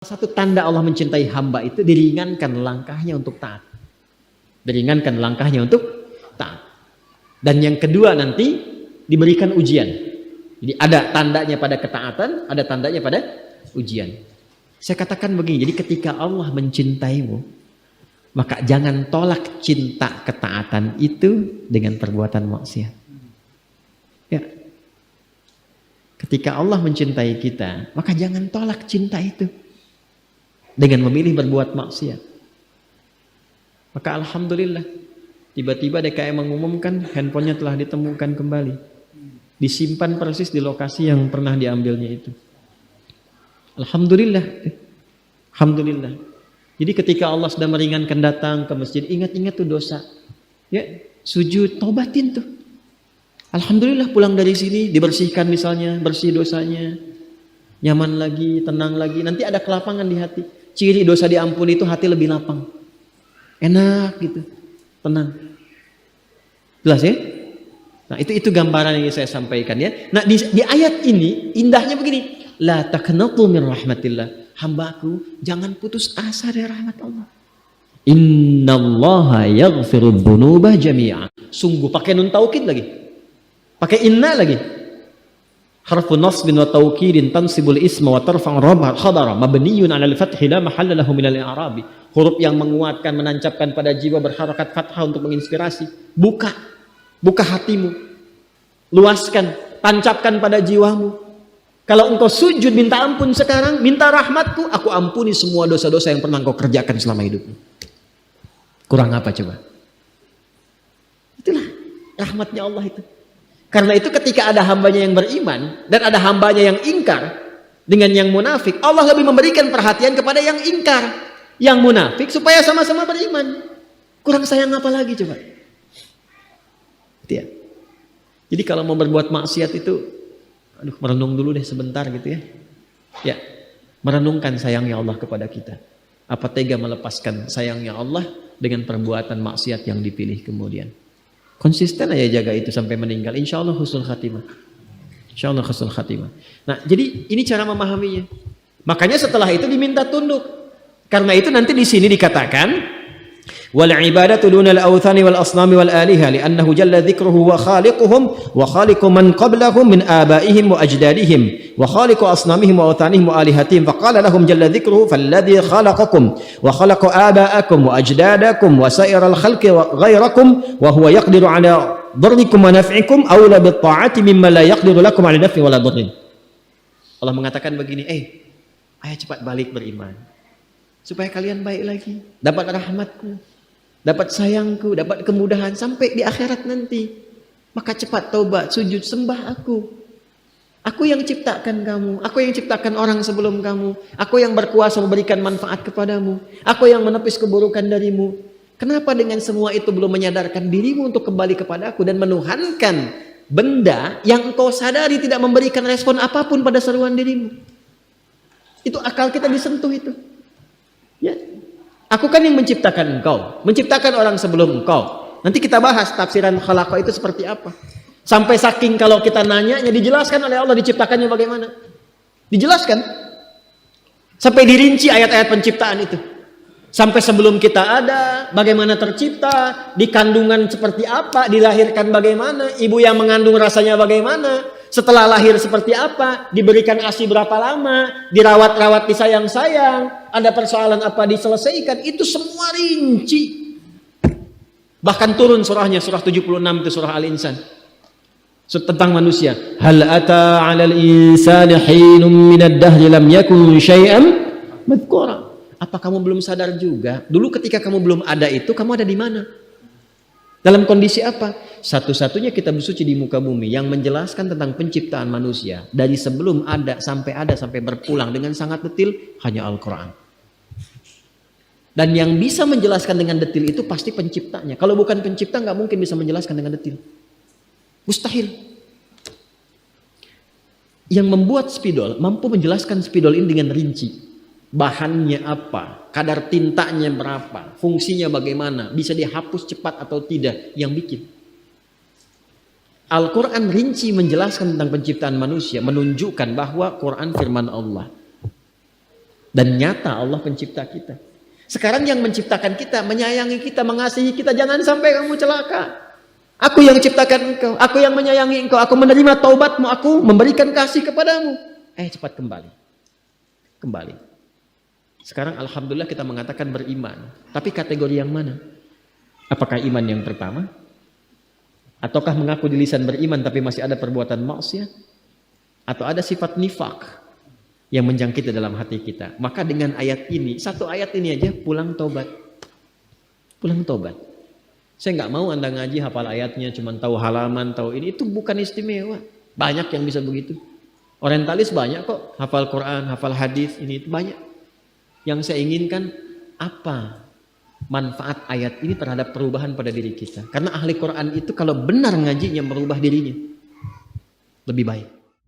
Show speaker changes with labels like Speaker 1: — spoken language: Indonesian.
Speaker 1: Satu tanda Allah mencintai hamba itu diringankan langkahnya untuk taat. Diringankan langkahnya untuk taat. Dan yang kedua nanti diberikan ujian. Jadi ada tandanya pada ketaatan, ada tandanya pada ujian. Saya katakan begini, jadi ketika Allah mencintaimu, maka jangan tolak cinta ketaatan itu dengan perbuatan maksiat. Ya. Ketika Allah mencintai kita, maka jangan tolak cinta itu dengan memilih berbuat maksiat. Maka alhamdulillah, tiba-tiba DKM mengumumkan handphonenya telah ditemukan kembali, disimpan persis di lokasi yang pernah diambilnya itu. Alhamdulillah, alhamdulillah. Jadi ketika Allah sudah meringankan datang ke masjid, ingat-ingat tuh dosa, ya sujud, tobatin tuh. Alhamdulillah pulang dari sini dibersihkan misalnya, bersih dosanya, nyaman lagi, tenang lagi. Nanti ada kelapangan di hati. Ciri dosa diampuni itu hati lebih lapang, enak gitu, tenang. Jelas ya? Nah itu gambaran yang saya sampaikan ya. Nah di ayat ini indahnya begini, la taqnatu min rahmatillah. Hambaku jangan putus asa dari rahmat Allah. Innallaha yaghfirudz dzunuba jami'a. Sungguh pakai nun taukid lagi, pakai inna lagi. Harfu nasbin wa taukidin tansibul isma wa tarfa'u khabara mabniyun 'alal fathi la mahalla lahu minal i'rabi. Huruf yang menguatkan, menancapkan pada jiwa, berharakat fathah untuk menginspirasi. Buka hatimu, luaskan, tancapkan pada jiwamu. Kalau engkau sujud minta ampun sekarang, minta rahmatku, aku ampuni semua dosa-dosa yang pernah engkau kerjakan selama hidupmu. Kurang apa coba? Itulah rahmatnya Allah itu. Karena itu ketika ada hambanya yang beriman dan ada hambanya yang ingkar dengan yang munafik, Allah lebih memberikan perhatian kepada yang ingkar, yang munafik supaya sama-sama beriman. Kurang sayang apa lagi coba? Gitu ya. Jadi kalau mau berbuat maksiat itu, merenung dulu deh sebentar gitu ya. Ya, merenungkan sayangnya Allah kepada kita. Apa tega melepaskan sayangnya Allah dengan perbuatan maksiat yang dipilih kemudian. Konsisten aja jaga itu sampai meninggal. Insya Allah husnul khatimah. Insya Allah husnul khatimah. Nah, jadi ini cara memahaminya. Makanya setelah itu diminta tunduk. Karena itu nanti di sini dikatakan wal ibadatu dunal awthani wal asnami wal aliha li'annahu jalla dzikruhu wa khaliquhum wa khaliqu man qablahum min abaihim wa ajdadihim wa khaliqu asnamihim wa awthanihim wa alihatihim faqala lahum jalla dzikruhu falladzi khalaqakum wa khalaqa aba'akum wa ajdadakum wa sa'iral khalqi ghairakum wa huwa yaqdiru 'ala dharrikum wa naf'ikum awla bit ta'ati mimma la yaqdiru lakum 'ala naf'i wala dharrin. Allah mengatakan begini, ayo cepat balik beriman supaya kalian baik lagi, dapat rahmatku, dapat sayangku, dapat kemudahan sampai di akhirat nanti. Maka cepat taubat, sujud, sembah aku. Aku yang ciptakan kamu, aku yang ciptakan orang sebelum kamu, aku yang berkuasa memberikan manfaat kepadamu, aku yang menepis keburukan darimu. Kenapa dengan semua itu belum menyadarkan dirimu untuk kembali kepada aku dan menuhankan benda yang engkau sadari tidak memberikan respon apapun pada seruan dirimu? Itu akal kita disentuh itu. Ya. Aku kan yang menciptakan engkau, menciptakan orang sebelum engkau. Nanti kita bahas tafsiran khalaqa itu seperti apa. Sampai saking kalau kita nanyanya dijelaskan oleh Allah diciptakannya bagaimana. Dijelaskan. Sampai dirinci ayat-ayat penciptaan itu. Sampai sebelum kita ada, bagaimana tercipta, di kandungan seperti apa, dilahirkan bagaimana, ibu yang mengandung rasanya bagaimana, setelah lahir seperti apa, diberikan ASI berapa lama, dirawat-rawat, disayang-sayang, ada persoalan apa diselesaikan, itu semua rinci. Bahkan turun surahnya, surah 76 itu surah Al-Insan. Tentang manusia. Hal ata 'alal insani hinum minad dahri lam yakun syai'an madhkura. Apa kamu belum sadar juga? Dulu ketika kamu belum ada itu, kamu ada di mana? Dalam kondisi apa? Satu-satunya kitab suci di muka bumi yang menjelaskan tentang penciptaan manusia dari sebelum ada sampai berpulang dengan sangat detil hanya Al-Quran. Dan yang bisa menjelaskan dengan detil itu pasti penciptanya. Kalau bukan pencipta nggak mungkin bisa menjelaskan dengan detil. Mustahil. Yang membuat spidol mampu menjelaskan spidol ini dengan rinci. Bahannya apa, kadar tintanya berapa, fungsinya bagaimana, bisa dihapus cepat atau tidak, yang bikin. Al-Quran rinci menjelaskan tentang penciptaan manusia, menunjukkan bahwa Quran firman Allah. Dan nyata Allah pencipta kita. Sekarang yang menciptakan kita, menyayangi kita, mengasihi kita, jangan sampai kamu celaka. Aku yang ciptakan engkau, aku yang menyayangi engkau, aku menerima taubatmu, aku memberikan kasih kepadamu. Cepat kembali. Kembali. Sekarang alhamdulillah kita mengatakan beriman. Tapi kategori yang mana? Apakah iman yang pertama? Ataukah mengaku di lisan beriman tapi masih ada perbuatan maksiat? Atau ada sifat nifak yang menjangkiti dalam hati kita? Maka dengan ayat ini, satu ayat ini aja, pulang tobat. Pulang tobat. Saya nggak mau Anda ngaji hafal ayatnya, cuma tahu halaman, tahu ini. Itu bukan istimewa. Banyak yang bisa begitu. Orientalis banyak kok, hafal Quran, hafal hadis, ini itu banyak. Yang saya inginkan, apa manfaat ayat ini terhadap perubahan pada diri kita? Karena ahli Quran itu kalau benar ngajinya merubah dirinya, lebih baik.